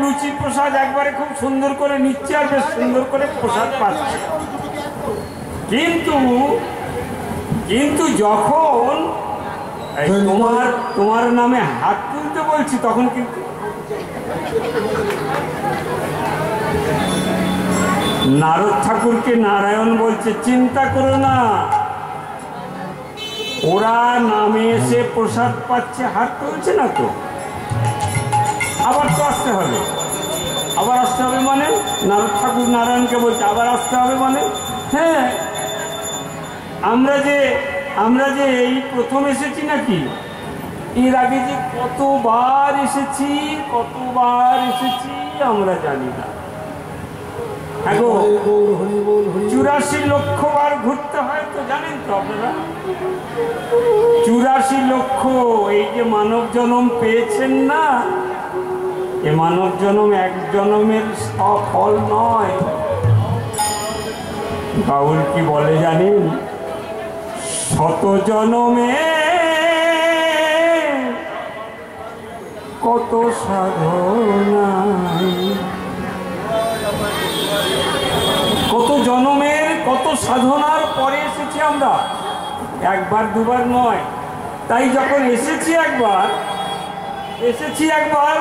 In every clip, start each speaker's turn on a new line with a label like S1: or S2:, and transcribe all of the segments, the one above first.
S1: লুচি প্রসাদ একবারে খুব সুন্দর করে নিচ্ছে আর বেশ সুন্দর করে প্রসাদ পাচ্ছে, কিন্তু যখন তোমার নামে হাত তুলতে বলছি তখন কিন্তু নারদ ঠাকুরকে নারায়ণ বলছে, চিন্তা করো না, ওরা নামে এসে প্রসাদ পাচ্ছে, হাত তুলছে না তো, আবার তো আসতে হবে, আবার আসতে হবে মানে নারদ ঠাকুর নারায়ণকে বলছে আবার আসতে হবে মানে, হ্যাঁ আমরা যে এই প্রথম এসেছি নাকি, এর আগে যে কতবার এসেছি আমরা জানি না। 84 লক্ষ বার ঘুরতে হয় তো জানেন তো আপনারা, 84 লক্ষ। এই যে মানব জন্ম পেয়েছেন না, এ মানব জন্ম এক জন্মের ফল নয়। বাউল কি বলে জানেন, শত জন্মে কত সাধনা, কত জন্মের কত সাধনার পরে এসেছি আমরা, একবার দুবার নয়। তাই যখন এসেছি একবার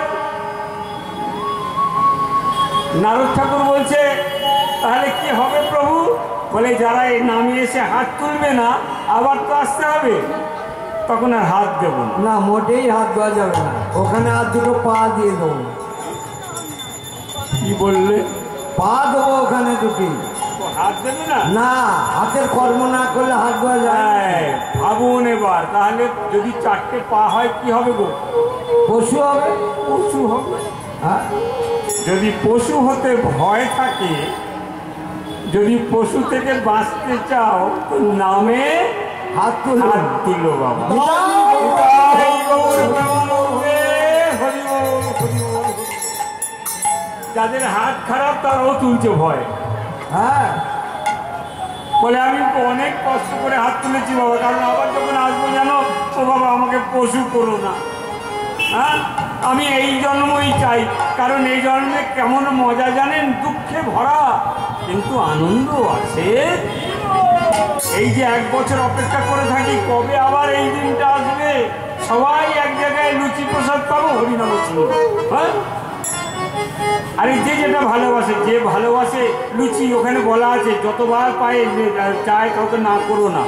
S1: নারদ ঠাকুর বলছে তাহলে কি হবে প্রভু, বলে যারা এই নামে এসে হাত তুলবে না আবার তো আসতে হবে, তখন আর হাত দেব
S2: না, মোটেই হাত দেওয়া যাবে না, ওখানে আর দুটো পা দিয়ে দেবো।
S1: কি বললে?
S2: পা দেবো ওখানে দুটি,
S1: হাত দেবে না?
S2: না, হাতের কর্ম না করলে হাত দেওয়া যায়।
S1: ভাবুন এবার, তাহলে যদি 4টে পা হয় কি হবে গো?
S2: পশু হবে।
S1: হ্যাঁ, যদি পশু হতে ভয় থাকে, যদি পশু থেকে বাঁচতে চাও তো নামে হাত তুলো বাবা। যাদের হাত খারাপ তারাও তুলছে ভয়।
S2: হ্যাঁ,
S1: বলে আমি অনেক কষ্ট করে হাত তুলেছি বাবা, কারণ আবার যখন আসবো জানো ও বাবা আমাকে পশু করো না। হ্যাঁ, আমি এই জন্মই চাই, কারণ এই জন্মে কেমন মজা জানেন, দুঃখে ভরা কিন্তু আনন্দ আছে। এই যে 1 বছর অপেক্ষা করে থাকি কবে আবার এই দিনটা আসবে, সবাই এক জায়গায় লুচি প্রসাদ পাবো, হরিনাম শুনবো। হ্যাঁ, আরে যেটা ভালোবাসে লুচি, ওখানে বলা আছে যতবার পায়ে চায় কাউকে না করো না।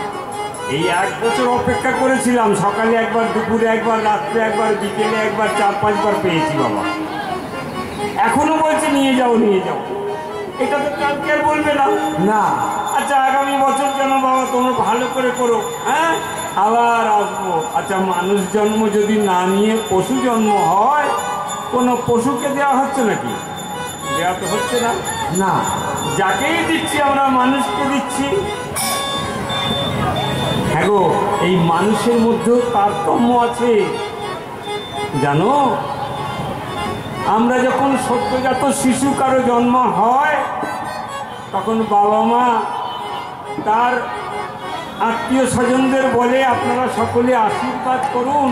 S1: এই 1 বছর অপেক্ষা করেছিলাম, সকালে একবার, দুপুরে একবার, রাত্রে একবার, বিকেলে একবার, 4-5 বার পেয়েছি বাবা। এখনো বলছে নিয়ে যাও। এটা তো কালকে আর বলবে না। আচ্ছা আগামী বছর যেন বাবা তোমরা ভালো করে করো, হ্যাঁ আবার আসবো। আচ্ছা, মানুষ জন্ম যদি না নিয়ে পশু জন্ম হয়, কোনো পশুকে দেওয়া হচ্ছে নাকি? দেওয়া তো হচ্ছে না। যাকেই দিচ্ছি আমরা মানুষকে দিচ্ছি। হ্যাঁ গো, এই মানুষের মধ্যেও তারতম্য আছে জানো। আমরা যখন সদ্যজাত শিশু কারো জন্ম হয়, তখন বাবা মা তার আত্মীয় স্বজনদের বলে আপনারা সকলে আশীর্বাদ করুন,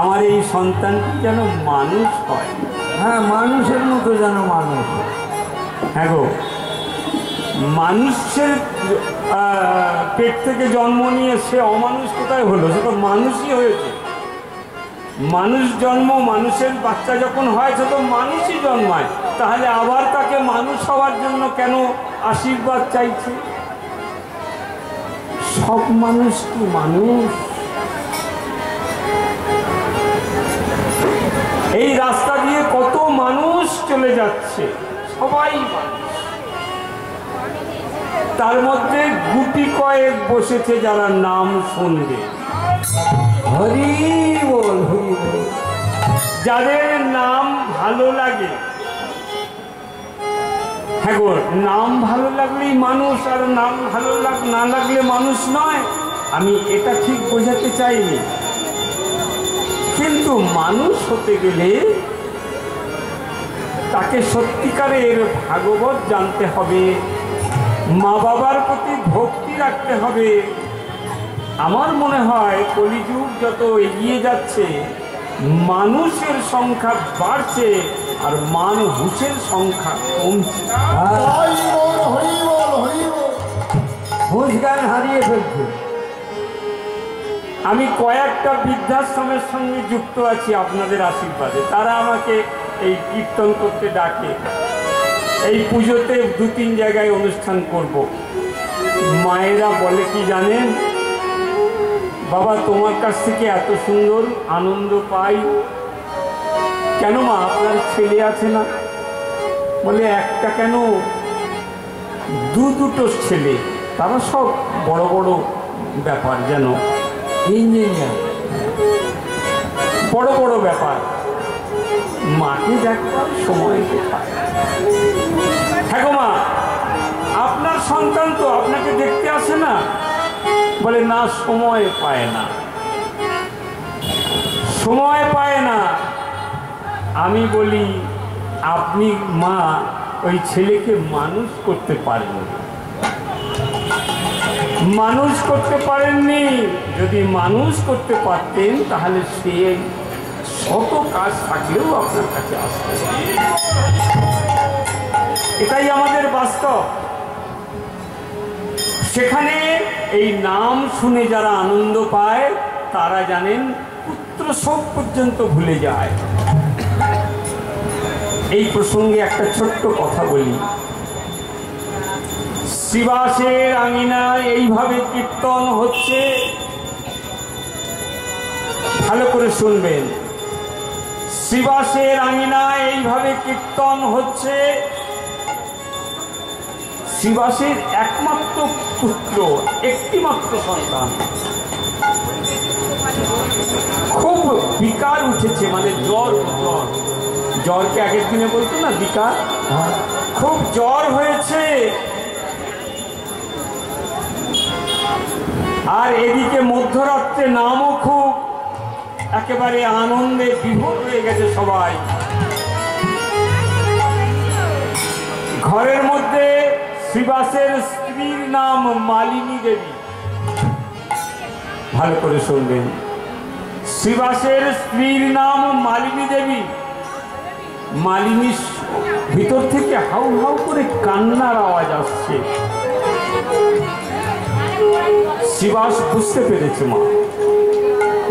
S1: আমার এই সন্তানটি যেন মানুষ হয়।
S2: হ্যাঁ, মানুষের মতো যেন মানুষ।
S1: হ্যাঁ গো, মানুষের পেট থেকে জন্ম নিয়ে সে অমানুষ কোথায় হলো, সে তো মানুষই হয়েছে। মানুষ জন্ম, মানুষের বাচ্চা যখন হয় সে তো মানুষই জন্মায়, তাহলে আবার তাকে মানুষ হওয়ার জন্য কেন আশীর্বাদ চাইছে? সব মানুষ কি মানুষ? এই রাস্তা দিয়ে কত মানুষ চলে যাচ্ছে, সবাই মানুষ। তার মধ্যে গুটি কয়েক বসেছে যারা নাম শুনবে,
S2: হরি বল,
S1: যাদের নাম ভালো লাগে। হ্যাঁ গো, নাম ভালো লাগলেই মানুষ, আর নাম ভালো না লাগলে মানুষ নয়। আমি এটা ঠিক বোঝাতে চাইনি, কিন্তু মানুষ হতে গেলে তাকে সত্যিকারের ভাগবত জানতে হবে, মা বাবার প্রতি ভক্তি রাখতে হবে। আমার মনে হয় কলিযুগ যত এগিয়ে যাচ্ছে মানুষের সংখ্যা বাড়ছে আর মানুষের সংখ্যা কমছে।
S2: হুঁশ জ্ঞান হারিয়ে ফেলছে।
S1: আমি কয়েকটা বৃদ্ধাশ্রমের সঙ্গে যুক্ত আছি আপনাদের আশীর্বাদে। তারা আমাকে এই কীর্তন করতে ডাকে। এই পুজোতে 2-3 জায়গায় অনুষ্ঠান করব। মায়েরা বলে কি জানেন, বাবা তোমার কাছ থেকে এত সুন্দর আনন্দ পাই, কেন মা আপনার ছেলে আছে না? বলে একটা কেন, দুটো ছেলে, তারা সব বড় বড় ব্যাপার, যেন
S2: ইঞ্জিনিয়ার,
S1: বড় বড় ব্যাপার। মাকে দেখবার সময় কোথায়? হ্যাঁ গো মা, আপনার সন্তান তো আপনাকে দেখতে আসে না? বলে না, সময় পায় না, সময় পায় না। আমি বলি আপনি মা ওই ছেলেকে মানুষ করতে পারেন, মানুষ করতে পারেননি। যদি মানুষ করতে পারতেন তাহলে সে শত কাজ থাকলেও আপনার কাছে আসবে। এটাই আমাদের বাস্তব। সেখানে এই নাম শুনে যারা আনন্দ পায় তারা জানেন পুত্র শোক পর্যন্ত ভুলে যায়। এই প্রসঙ্গে একটা ছোট্ট কথা বলি। শ্রীবাসের আঙিনায় এইভাবে কীর্তন হচ্ছে, ভালো করে শুনবেন। শ্রীবাসের আঙিনায় এইভাবে কীর্তন হচ্ছে। শ্রীবাসের একমাত্র পুত্র, একটিমাত্র সন্তান, খুব বিকার উঠেছে, মানে জ্বর, জ্বরকে আগের দিনে বলতো না বিকার, খুব জ্বর হয়েছে। আর এদিকে মধ্যরাত্রে নামও খুব, একেবারে আনন্দে বিভোর হয়ে গেছে সবাই। ঘরের মধ্যে শ্রীবাসের স্ত্রীর নাম মালিনী দেবী, ভালো করে শুনবেন। শ্রীবাসের স্ত্রীর নাম মালিনী দেবী। মালিনী ভিতর থেকে হাউ হাউ করে কান্নার আওয়াজ আসছে। শ্রীবাস বুঝতে পেরেছে মা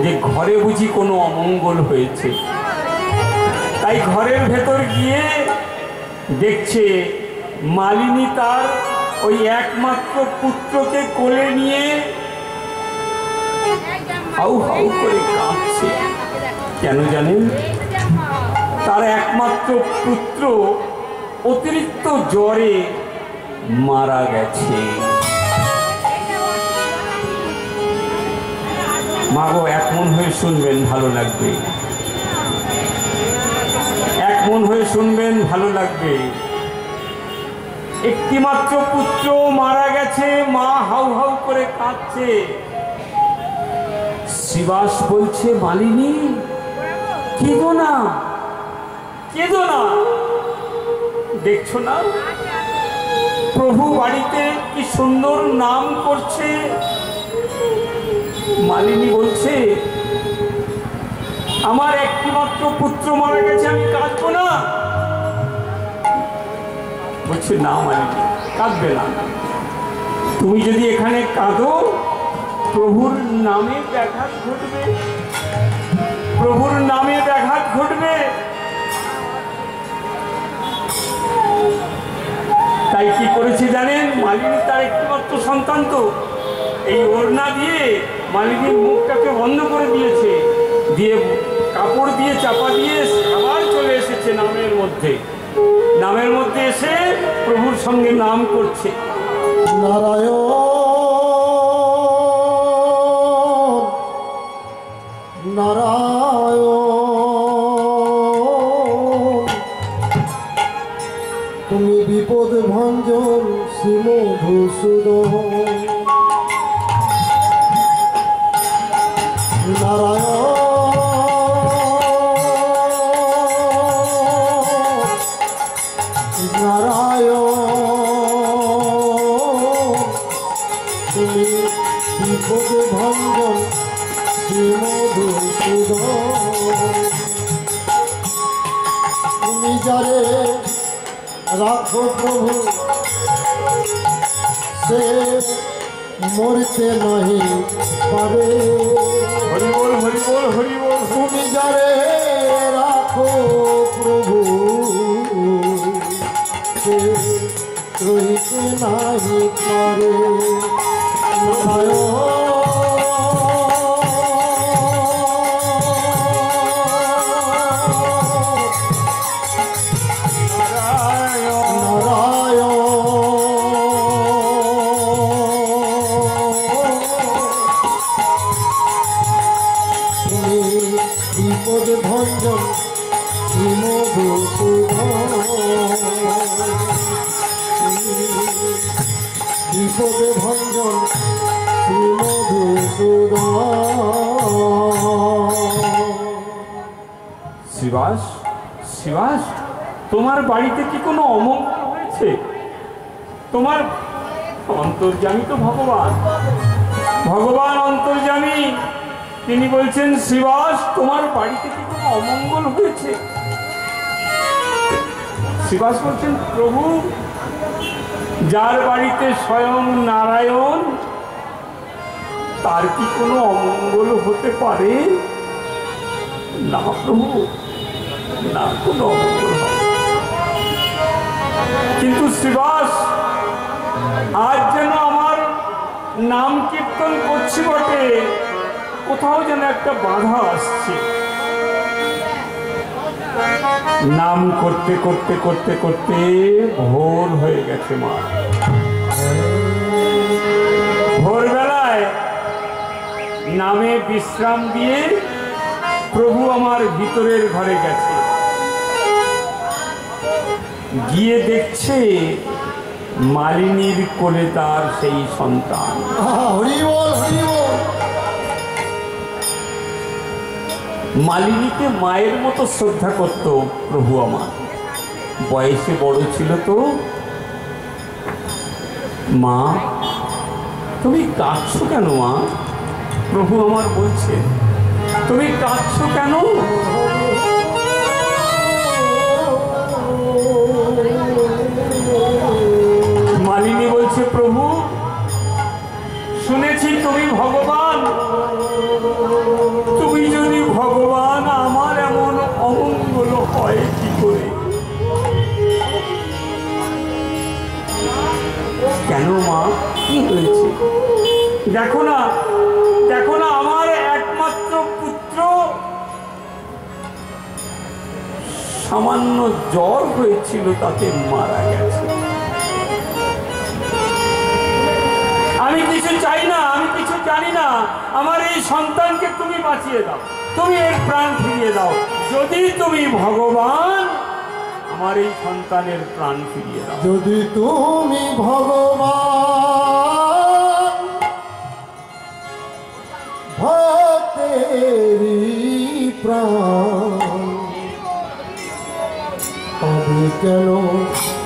S1: যে ঘরে বুঝি কোনো অমঙ্গল হয়েছে। তাই ঘরের ভেতর গিয়ে দেখছে মালিনী তার ওই একমাত্র পুত্রকে কোলে নিয়ে হাউ হাউ করে কাঁদছে। কেন জানেন? তার একমাত্র পুত্র অতিরিক্ত জ্বরে মারা গেছে। মাগো, এক মন হয়ে শুনবেন, ভালো লাগবে। এক মন হয়ে শুনবেন, ভালো লাগবে। একটিমাত্র পুত্র মারা গেছে, মা হাউ হাউ করে কাঁদছে। শ্রীবাস বলছে, মালিনী কেঁদো না, কেঁদো না। দেখছো না প্রভু বাড়িতে কি সুন্দর নাম করছে। মালিনী বলছে, আমার একটিমাত্র পুত্র মারা গেছে, আমি কাঁদবো না। বলছে না মালিনী, কাঁদবে না। তুমি যদি এখানে কাঁদো প্রভুর নামে ব্যাঘাত ঘটবে, প্রভুর নামে ব্যাঘাত ঘটবে। তাই কি করেছে জানেন? মালিনী তার একটিমাত্র সন্তান তো, এই ওড়না দিয়ে মালিনীর মুখটাকে বন্ধ করে দিয়েছে, দিয়ে কাপড় দিয়ে চাপা দিয়ে আবার চলে এসেছে নামের মধ্যে। নামের মধ্যে এসে প্রভুর সঙ্গে নাম করছে,
S3: নারায়ণ নারায়ণ। তুমি বিপদ ভঞ্জন শ্রী মধুসূদন। নারায়ণ নারায়ণ, তুমি বিপদ ভঞ্জন শ্রী মধুসূদন। তুমি যারে রাখো প্রভু সে মরতে নাহি পারে।
S1: হরি বল হরি বল হরি বল।
S3: তুমি যারে রাখো প্রভু সে রহিতে নাহি পারে। বিপদ ভঞ্জন শ্রী মধুসূদন, বিপদ ভঞ্জন শ্রী মধুসূদন।
S1: শিবাস, শিবাস, তোমার বাড়িতে কি কোনো অমঙ্গল হয়েছে? তোমার অন্তর্যামী তো ভগবান, ভগবান অন্তর্যামী, তিনি বলছেন শিবাস তোমার বাড়িতে কি কোনো অমঙ্গল হয়েছে? শিবাস বলছেন প্রভু যার বাড়িতে স্বয়ং নারায়ণ তার কি কোনো অমঙ্গল হতে পারে? না প্রভু, না, কোনো অমঙ্গল হবে। কিন্তু শিবাস আজ যেন আমার নাম কীর্তন করছি বটে, কোথাও যেন একটা বাধা আসছে। নাম করতে করতে করতে করতে ভোর হয়ে গেছে মা। ভোরবেলায় নামে বিশ্রাম দিয়ে প্রভু আমার ভিতরের ঘরে গেছে, গিয়ে দেখছে মালিনীর কোলে তার সেই সন্তান।
S3: হরি বল হরি বল।
S1: মালিনীকে মায়ের মতো শ্রদ্ধা করত প্রভু আমার, বয়সে বড় ছিল তো। মা তুমি কাঁদছো কেন মা? প্রভু আমার বলছে তুমি কাঁদছো কেন? মালিনী বলছে প্রভু শুনেছি তুমি ভগবান, তুমি যদি ভগবান আমার এমন অমঙ্গল হয় কি করে? কেন মা, কি হয়েছে? দেখো না, দেখো না, আমার একমাত্র পুত্র সামান্য জ্বর হয়েছিল তাতে মারা গেছে। আমি কিছু চাই না, আমি কিছু জানি না, আমার এই সন্তানকে তুমি বাঁচিয়ে দাও, তুমি এর প্রাণ ফিরিয়ে দাও। যদি তুমি ভগবান আমার এই সন্তানের প্রাণ ফিরিয়ে দাও।
S3: যদি তুমি ভগবান ভক্তেরি প্রাণ, তবে কেন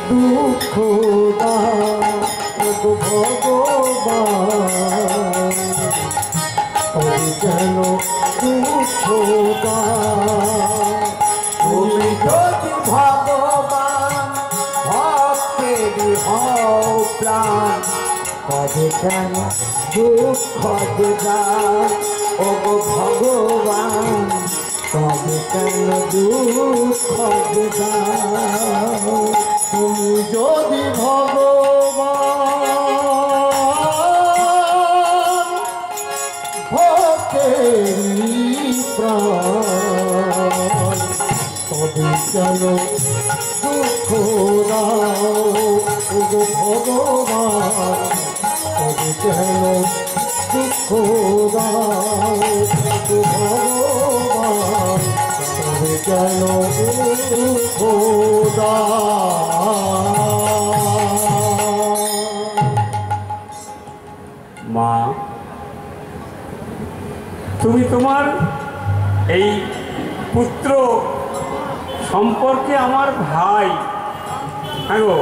S3: দুঃখ দাও ভগবান, তবে কেন দুঃখ দাও। তুমি যদি ভগবান ভক্তেরি হও প্রাণ, তবে কেন দুঃখ দাও ও ভগবান, তবে কেন দুঃখ দাও। তুমি যদি ভগবান ভক্তেরি প্রাণ, তবে কেন দুঃখ দাও ও ভগবান, তবে কেন দুঃখ দাও ও ভগবান, তবে কেন দুঃখ দাও।
S1: মা তুমি তোমার এই পুত্র সম্পর্কে আমার ভাই, হ্যাঁ গো,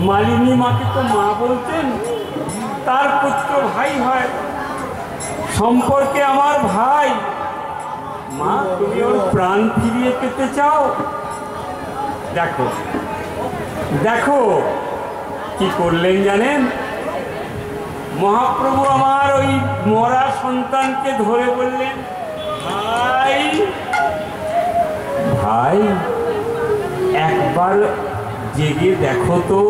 S1: মালিনী মাকে তো মা বলতেন, তার পুত্র ভাই হয়, সম্পর্কে আমার ভাই। মা তুমি ওর প্রাণ ফিরিয়ে পেতে চাও, দেখো দেখো কি করলেন জানেন? মহাপ্রভু আমার ওই মরা সন্তানকে ধরে বললেন, ভাই ভাই একবার জেগে দেখো তো।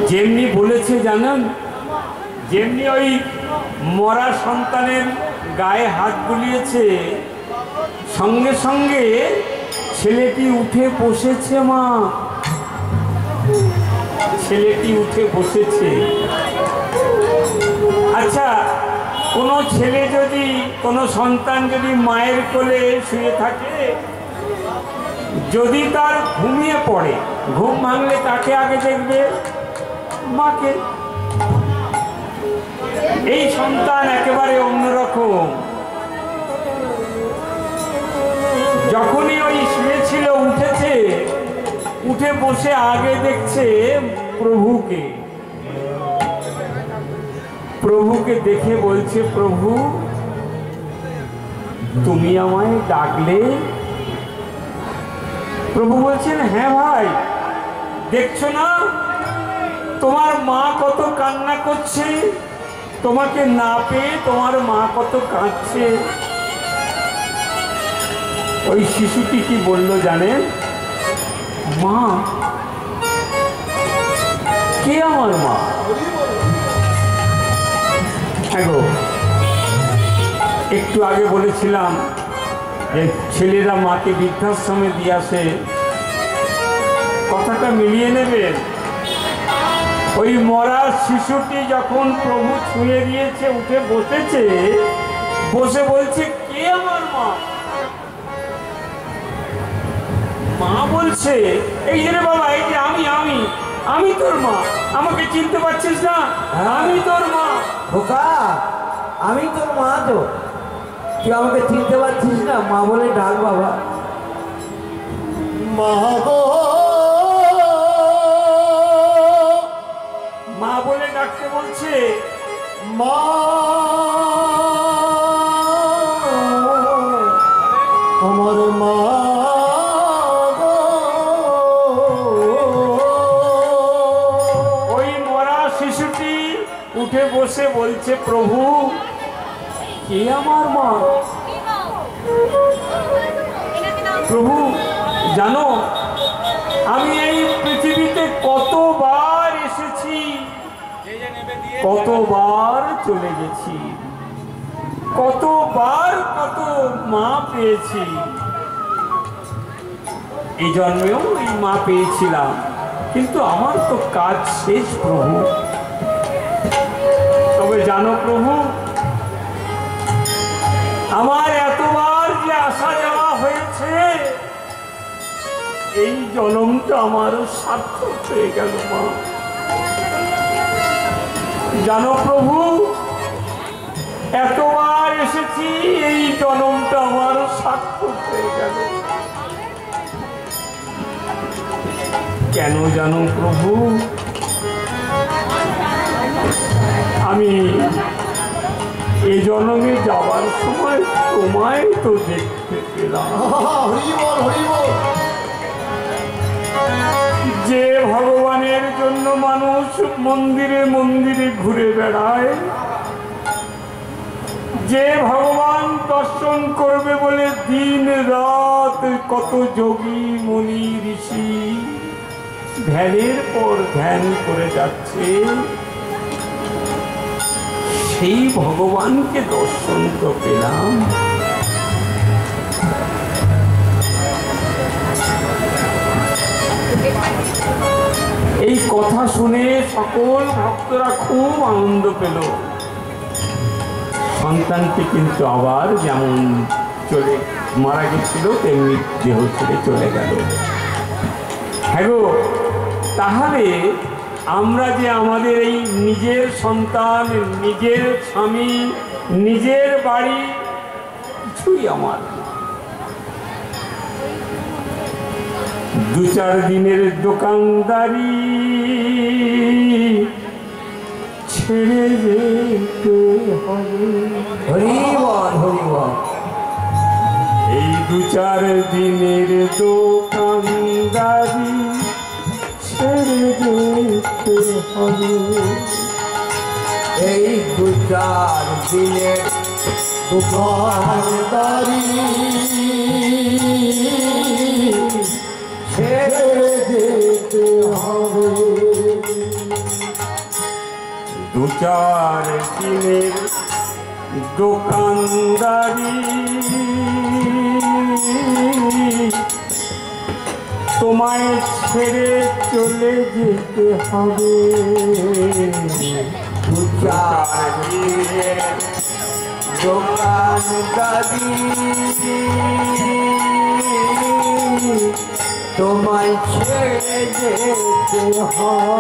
S1: যেমনি বলেছে জানেন, যেমনি ওই মরা সন্তানের গায়ে হাত বুলিয়েছে, সঙ্গে সঙ্গে ছেলেটি উঠে বসেছে। মা, ছেলেটি উঠে বসেছে। আচ্ছা, কোনো ছেলে যদি, কোনো সন্তান যদি মায়ের কোলে শুয়ে থাকে, যদি তার ঘুমিয়ে পড়ে, ঘুম ভাঙলে কাকে আগে দেখবে? মাকে। এই সন্তান একেবারে অন্যরকম। যখনই ওই শুয়েছিল, উঠেছে, উঠে বসে আগে দেখছে প্রভুকে। প্রভুকে দেখে বলছে, প্রভু তুমি আমায় ডাকলে? প্রভু বলছেন, হ্যাঁ ভাই, দেখছো না তোমার মা কত কান্না করছে, তোমাকে না পেয়ে তোমার মা কত কাঁদছে। ওই শিশুটি কি বলল জানেন? মা? কে আমার মা? একটু আগে বলেছিলাম যে ছেলেরা মাকে বৃদ্ধাশ্রমে দিয়ে আসে, কথাটা মিলিয়ে নেবেন। ওই মরা শিশুটি যখন প্রভু ছুঁয়ে দিয়েছে, উঠে বসেছে, বসে বলছে, কে আমার মা? মা বলছে, এই যে রে বাবা, এই যে আমি আমি আমি তোর মা, আমাকে চিনতে পারছিস না? আমি তোর মা।
S2: খোকা, আমি তোর মা তো, তুই আমাকে চিনতে পারছিস না? মা বলে ডাক বাবা।
S3: মা গো,
S1: মা বলে ডাকতে বলছে।
S3: মা আমার মা গো।
S1: ওই মরা শিশুটি উঠে বসে বলছে, প্রভু কে আমার মা? প্রভু জানো, আমি এই পৃথিবীতে কতবার এসেছি, কতবার চলে গেছি, কতবার কত মা পেয়েছি। এই জন্মেও এই মা পেয়েছিলাম, কিন্তু আমার তো কাজ শেষ প্রভু। তবে জানো প্রভু, আমার এতবার যে আসা যাওয়া হয়েছে, এই জন্মটা আমারও সার্থক হয়ে গেল মা। জানো প্রভু, এতবার এসেছি, এই জন্মটা আমারও সার্থক হয়ে গেল। কেন জানো প্রভু? আমি এ জন্মে যাওয়ার সময় তোমায় তো দেখতে পেলাম।
S3: হরি বল, হরি বল।
S1: যে ভগবানের জন্য মানুষ মন্দিরে মন্দিরে ঘুরে বেড়ায়, যে ভগবান দর্শন করবে বলে দিন রাত কত যোগী মুনি ঋষি ধ্যানের পর ধ্যান করে যাচ্ছে, সেই ভগবানকে দর্শন তো পেলাম। এই কথা শুনে সকল ভক্তরা খুব আনন্দ পেল। সন্তানটি কিন্তু আবার যেমন চলে মারা গেছিল, তেমনি দেহ ছেড়ে চলে গেল। হ্যাঁ গো, তাহলে আমরা যে আমাদের এই নিজের সন্তান, নিজের স্বামী, নিজের বাড়ি কিছুই আমার না। 2-4 দিনের দোকানদারি ছেড়ে যেতে হবে।
S2: হরি বল, হরি বল।
S1: এই দু-চার দিনের দোকানদারি ছেড়ে যেতে হবে।
S2: এই 2-4 দিনের
S3: দোকানদারি
S2: ছেড়ে
S3: যেতে হবে।
S1: 2-4 দিনের দোকানদারি তোমায় ছেড়ে চলে যেতে হবে।
S2: 2-4 দিনের দোকানদারি তোমায় ছেড়ে যেতে হবে।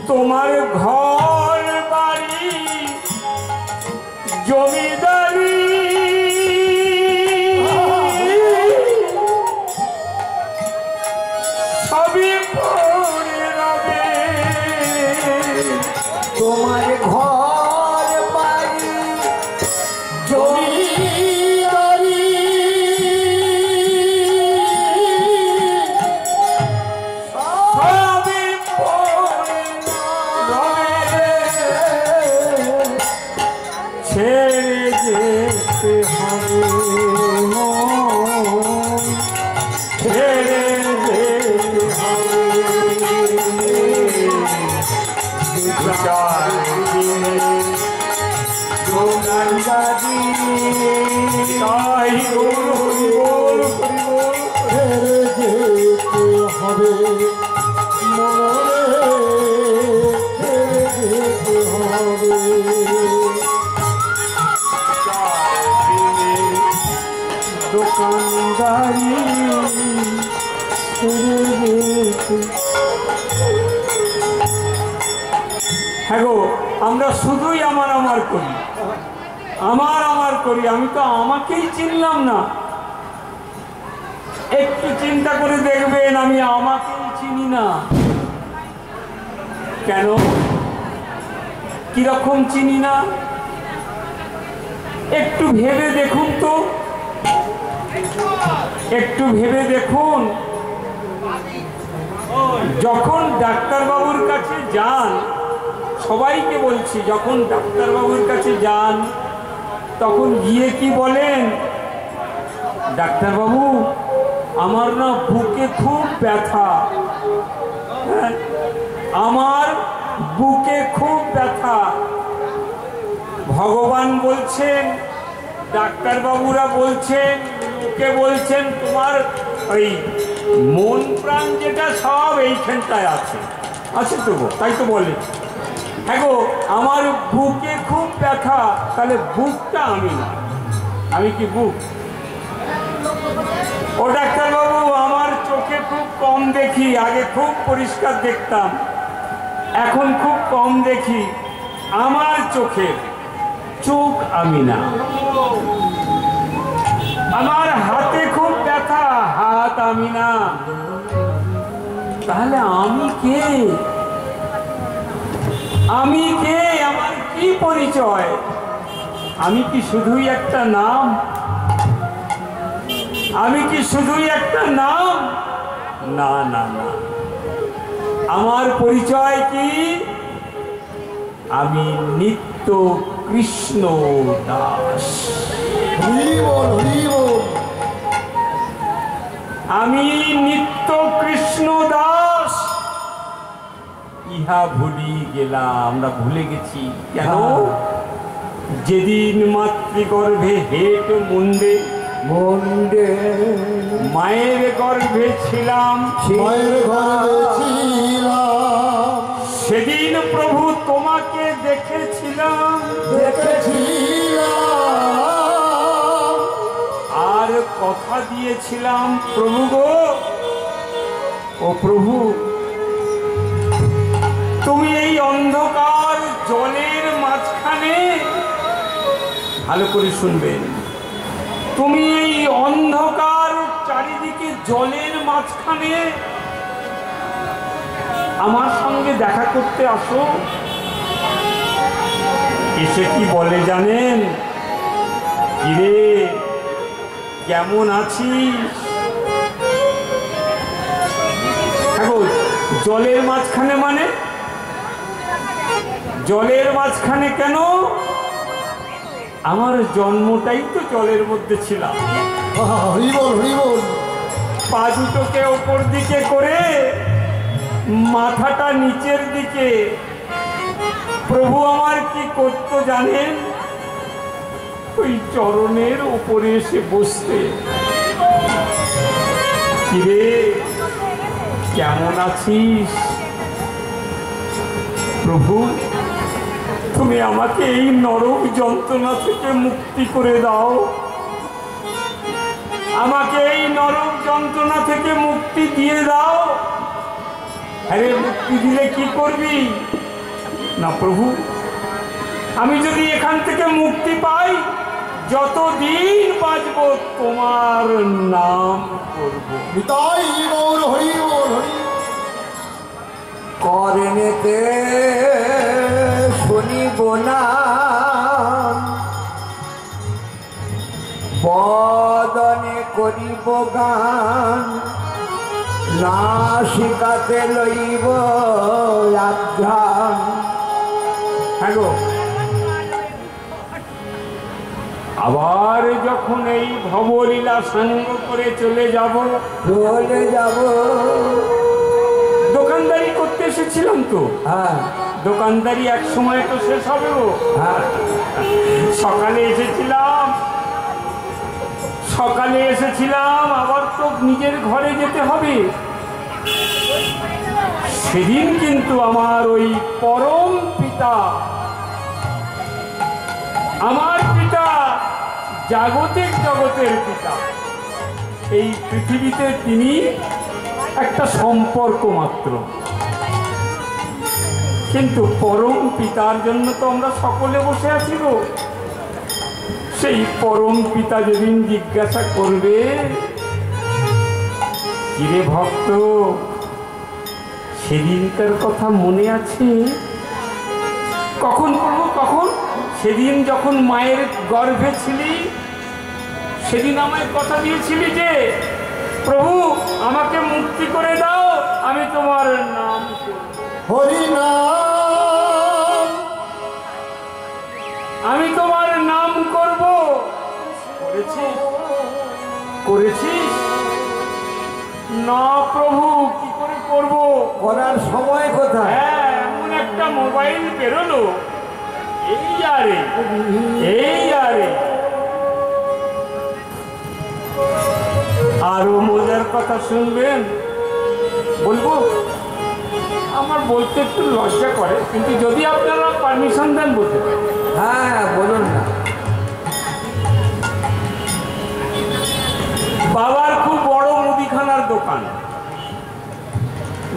S1: তোমার ঘর বাড়ি জমিদারি সবই পড়ে রবে।
S2: তোমার ঘর বাড়ি
S3: জমিদারি
S1: সবই পড়ে রবে। ছেড়ে যেতে হবে মন, ছেড়ে যেতে হবে। 2-4 দিনের দোকানদারি তাই গৌর হরি বল হরি বল।
S3: ছেড়ে যেতে হবে মনে, ছেড়ে যেতে হবে।
S1: 4 দিনের দোকানদারি ছেড়ে যেতে। হ্যাঁ গো, আমরা শুধুই আমার আমার করি, আমার আমার করি। আমি তো আমাকেই চিনলাম না। একটু চিন্তা করে দেখবেন, আমি আমাকেই চিনি না। কেন, কিরকম চিনি না একটু ভেবে দেখুন তো, একটু ভেবে দেখুন। যখন ডাক্তারবাবুর কাছে যান, সবাইকে বলছি, যখন ডাক্তারবাবুর কাছে যান তখন গিয়ে কি বলেন? ডাক্তারবাবু, আমার না বুকে খুব ব্যথা। হ্যাঁ, আমার বুকে খুব ব্যথা। ভগবান বলছেন, ডাক্তারবাবুরা বলছেন, লোকে বলছেন, তোমার ওই মন প্রাণ যেটা সব এইখানটায় আছে। আছে তো গো, তাই তো বলে। হ্যাঁ গো, আমার বুকে খুব ব্যথা। তাহলে বুকটা আমি না, আমি কি বুক? ও ডাক্তারবাবু, আমার চোখে খুব কম দেখি, আগে খুব পরিষ্কার দেখতাম, এখন খুব কম দেখি। আমার চোখে চোখ আমি না। আমার হাতে খুব ব্যথা, হাত আমি না। তাহলে আমি কে? আমি কে? আমার কি পরিচয়? আমি কি শুধুই একটা নাম? আমি কি শুধুই একটা নাম? না না না, আমার পরিচয় কি? আমি নিত্য কৃষ্ণ দাস।
S3: হরি বল, হরি বল।
S1: আমি নিত্য কৃষ্ণ দাস। ইহা ভুলি গেলাম, আমরা ভুলে গেছি। কেন? যেদিন মাতৃগর্ভে হেট মুন্ডে
S2: মুন্ডে
S1: মায়ের গর্ভে ছিলাম,
S3: মায়ের ঘরে ছিলাম,
S1: সেদিন প্রভু তোমাকে দেখেছিলাম,
S3: দেখেছিলাম,
S1: আর কথা দিয়েছিলাম, প্রভু গো, ও প্রভু, তুমি এই অন্ধকার জলের মাঝখানে, ভালো করে শুনবেন, তুমি এই অন্ধকার চারিদিকে জলের মাঝখানে আমার সঙ্গে দেখা করতে আসো। এসে কি বলে জানেন? কিরে কেমন আছিস? এখন জলের মাঝখানে মানে জলের মাঝখানে কেন? আমার জন্মটাই তো জলের মধ্যে ছিলাম।
S3: হরি বল হরি বল।
S1: পা দুটোকে ওপর দিকে করে মাথাটা নিচের দিকে। প্রভু আমার কি করতো জানেন? ওই চরণের উপরে এসে বসতে। কিরে কেমন আছিস? প্রভু তুমি আমাকে এই নরক যন্ত্রণা থেকে মুক্তি করে দাও, আমাকে এই নরক যন্ত্রণা থেকে মুক্তি দিয়ে দাও। আরে মুক্তি দিলে কি করবি? না প্রভু, আমি যদি এখান থেকে মুক্তি পাই, যতদিন বাঁচব তোমার নাম করব।
S3: নিতাই গৌর হরি বল হরি।
S2: কর্ণেতে শুনিব না, বদনে করিব গান, নাসিকাতে লইব আধ্যান।
S1: হ্যাঁ গো, আবার যখন এই ভবলীলা সঙ্গ করে চলে যাব, দোকানদারি করতে এসেছিলাম তো।
S2: হ্যাঁ
S1: দোকানদারি এক সময় তো শেষ হবে গো।
S2: হ্যাঁ,
S1: সকালে এসেছিলাম, আবার তো নিজের ঘরে যেতে হবে। সেদিন কিন্তু আমার ওই পরম পিতা, আমার পিতা, জাগতিক জগতের পিতা, এই পৃথিবীতে তিনি একটা সম্পর্ক মাত্র, কিন্তু পরম পিতার জন্য তো আমরা সকলে বসে আছি গো। সেই পরম পিতা যেদিন জিজ্ঞাসা করবে, কিরে ভক্ত সেদিনকার কথা মনে আছে? কখন করবো কখন? সেদিন যখন মায়ের গর্ভে ছিলি, সেদিন আমায় কথা দিয়েছিলি যে প্রভু আমাকে মুক্তি করে দাও, আমি তোমার নাম
S3: হরি নাম,
S1: আমি তোমার নাম করব। করেছিস? না প্রভু, কি করে করব?
S2: করার সময় কোথায়?
S1: হ্যাঁ, এমন একটা মোবাইল বেরোলো, এই আরে আরো মজার কথা শুনবেন, বলবো? আমার বলতে একটু লজ্জা করে, কিন্তু যদি আপনারা পারমিশন দেন বলতে পারেন।
S2: হ্যাঁ বলুন না।
S1: বাবার খুব বড় মুদিখানার দোকান,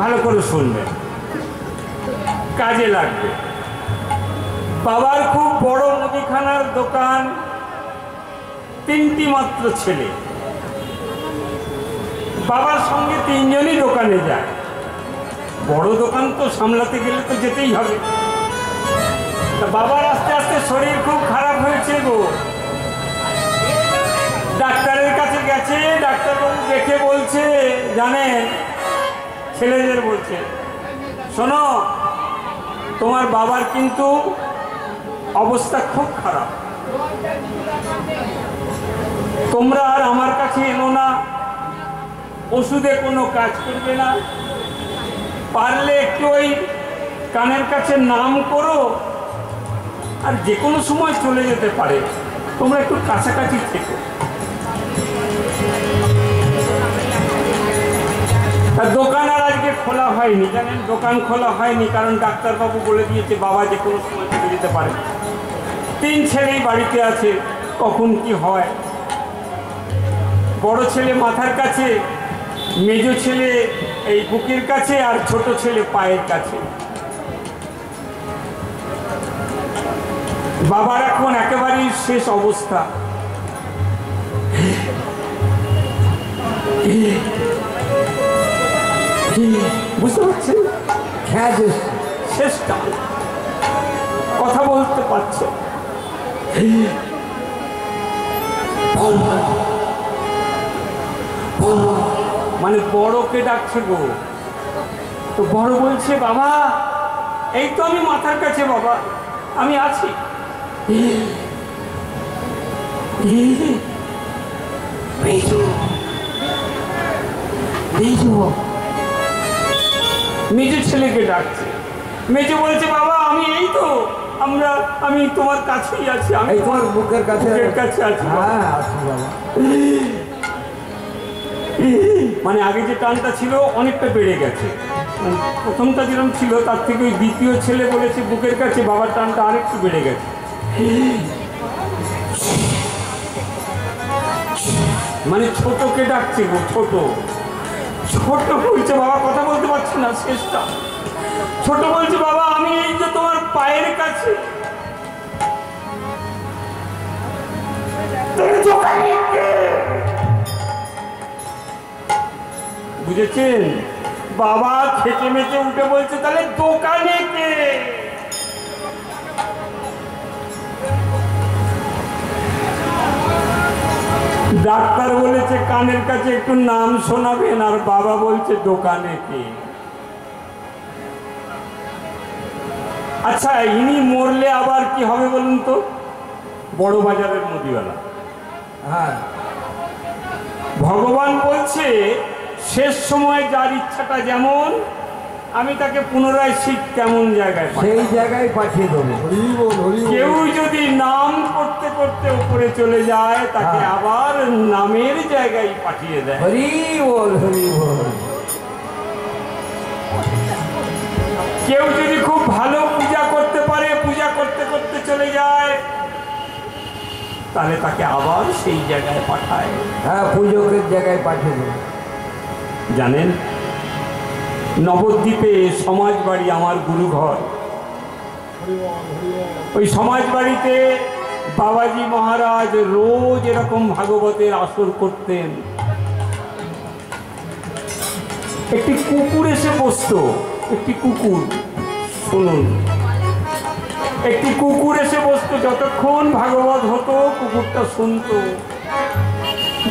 S1: ভালো করে শুনবেন, কাজে লাগবে। বাবার খুব বড় মুদিখানার দোকান, 3টি মাত্র ছেলে। বাবার সঙ্গে 3জনই দোকানে যায়। বড় দোকান তো সামলাতে গেলে তো যেতেই হবে। তা বাবার আস্তে আস্তে শরীর খুব খারাপ হয়েছে গো। ডাক্তারের কাছে গেছে, ডাক্তারবাবু দেখে বলছে, জানেন, ছেলেদের বলছে, শোনো তোমার বাবার কিন্তু অবস্থা খুব খারাপ, তোমরা আর আমার কাছে এনো না, ওষুধে কোনো কাজ করবে না, পারলে একটু ওই কানের কাছে নাম করো, আর যে কোনো সময় চলে যেতে পারে, তোমরা একটু কাছাকাছি থেকো। দোকান আর আজকে খোলা হয়নি, জানেন, দোকান খোলা হয়নি কারণ ডাক্তারবাবু বলে দিয়েছে বাবা যে কোনো সময় চলে যেতে পারে। 3 ছেলেই বাড়িতে আছে, কখন কি হয়। বড় ছেলে মাথার কাছে, মেজ ছেলে এই বুকের কাছে, আর ছোট ছেলে পায়ের কাছে। বাবার এখন একেবারেই শেষ অবস্থা। বুঝতে পারছেন? শেষটা, কথা বলতে পারছে। মানে বড়কে ডাকছে গো। তো বড় বলছে বাবা এই তো আমি মাথার কাছে বাবা, আমি আছি। মেজো ছেলেকে ডাকছে। মেজো বলছে বাবা আমি এই তো আমি তোমার কাছেই আছি, আমি
S2: তোমার বুকের কাছে
S1: আছি।
S2: হ্যাঁ আছি বাবা।
S1: মানে আগে যে টানটা ছিল অনেকটা বেড়ে গেছে, প্রথমটা যেরকম ছিল তার থেকে ওই দ্বিতীয় ছেলে বলেছে বুকের কাছে, বাবার টানটা আরেকটু বেড়ে গেছে। মানে ছোটকে ডাকছে গো, ছোট বলছে বাবা কথা বলতে পারছি না শেষটা। ছোট বলছে বাবা আমি এই যে তোমার পায়ের কাছে। বুঝেছেন? বাবা খেটে মেটে উঠে বলছে তাহলে দোকানে কে? ডাক্তার বলেছে কানের কাছে একটু নাম শোনাবেন, আর বাবা বলছে দোকানে কে? আচ্ছা ইনি মরলে আবার কি হবে বলুন তো? বড় বাজারের মুদিওয়ালা।
S2: হ্যাঁ
S1: ভগবান বলছে শেষ সময় যার ইচ্ছাটা যেমন আমি তাকে পুনরায় শিখ কেমন জায়গায়
S2: সেই জায়গায় পাঠিয়ে দেবো।
S1: কেউ যদি নাম করতে করতে উপরে চলে যায় তাকে আবার নামের জায়গায় পাঠিয়ে দেয়।
S2: হরি বল হরি বল।
S1: কেউ যদি খুব ভালো পূজা করতে পারে, পূজা করতে করতে চলে যায় তাহলে তাকে আবার সেই জায়গায় পাঠায়।
S2: হ্যাঁ পূজকের জায়গায় পাঠিয়ে দেবো।
S1: জানেন নবদ্বীপে সমাজ বাড়ি আমার গুরুঘর, ওই সমাজ বাড়িতে বাবাজি মহারাজ রোজ এরকম ভাগবতের আসর করতেন। একটি কুকুর এসে বসতো, একটি কুকুর, শুনুন, একটি কুকুর এসে বসতো। যতক্ষণ ভাগবত হতো কুকুরটা শুনতো,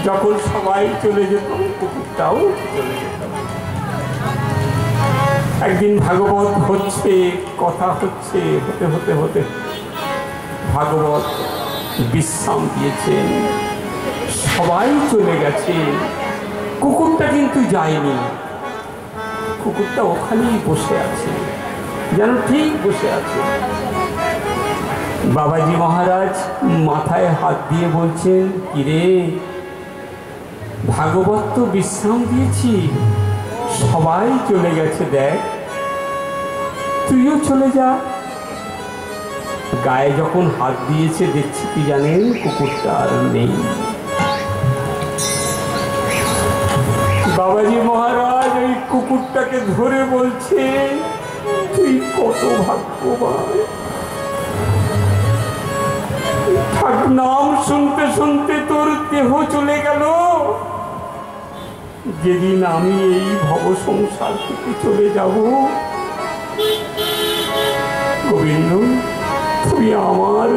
S1: যখন সবাই চলে যেত কুকুরটাও চলে যেত। একদিন ভাগবত হচ্ছে, কথা হচ্ছে, হতে হতে হতে ভাগবত বিশ্রাম দিয়েছেন, সবাই চলে গেছে, কুকুরটা কিন্তু যায়নি। কুকুরটা ওখানেই বসে আছে, যেন ঠিক বসে আছে। বাবাজি মহারাজ মাথায় হাত দিয়ে বলছেন কিরে ভাগবত তো বিশ্রাম দিয়েছি, সবাই চলে গেছে, দেখ তুইও চলে যা। গায়ে যখন হাত দিয়েছে দেখছি কি জানেন কুকুরটা আর নেই। বাবাজি মহারাজ ওই কুকুরটাকে ধরে বলছে তুই কত ভাগ্যবান, ঠাক নাম শুনতে শুনতে তোর দেহ চলে গেল, যেদিন আমি এই ভব সংসার থেকে চলে যাব গোবিন্দ তুই আমার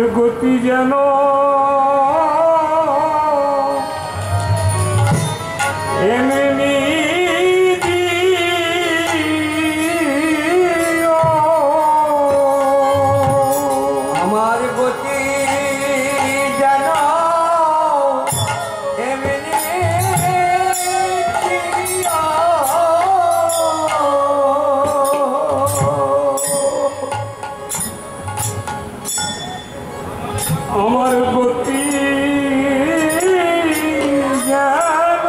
S1: গতি যেন এমনি
S2: আমার গতি যেন এমনি
S1: আমার গতি যেন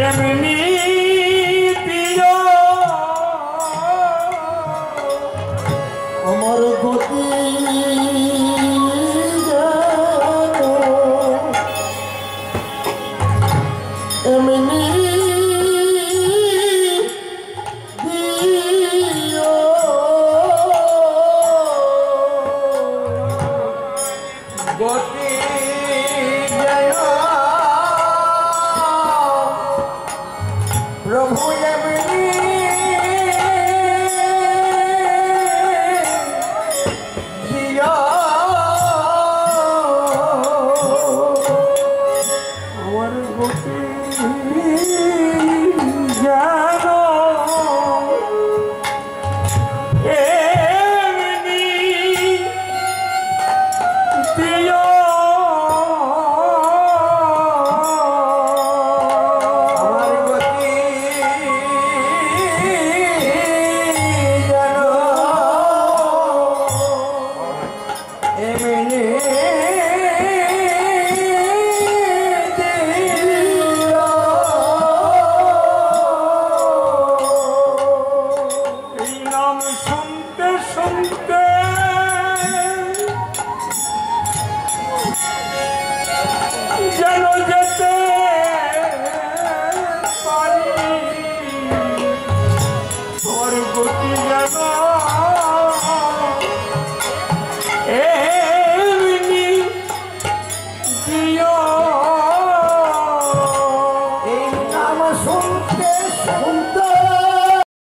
S1: এমনি দিও,
S3: আমার গতি যেন এমনি দিও।
S2: গতি যেন প্রভু এমনি
S3: শুনতে শুনতে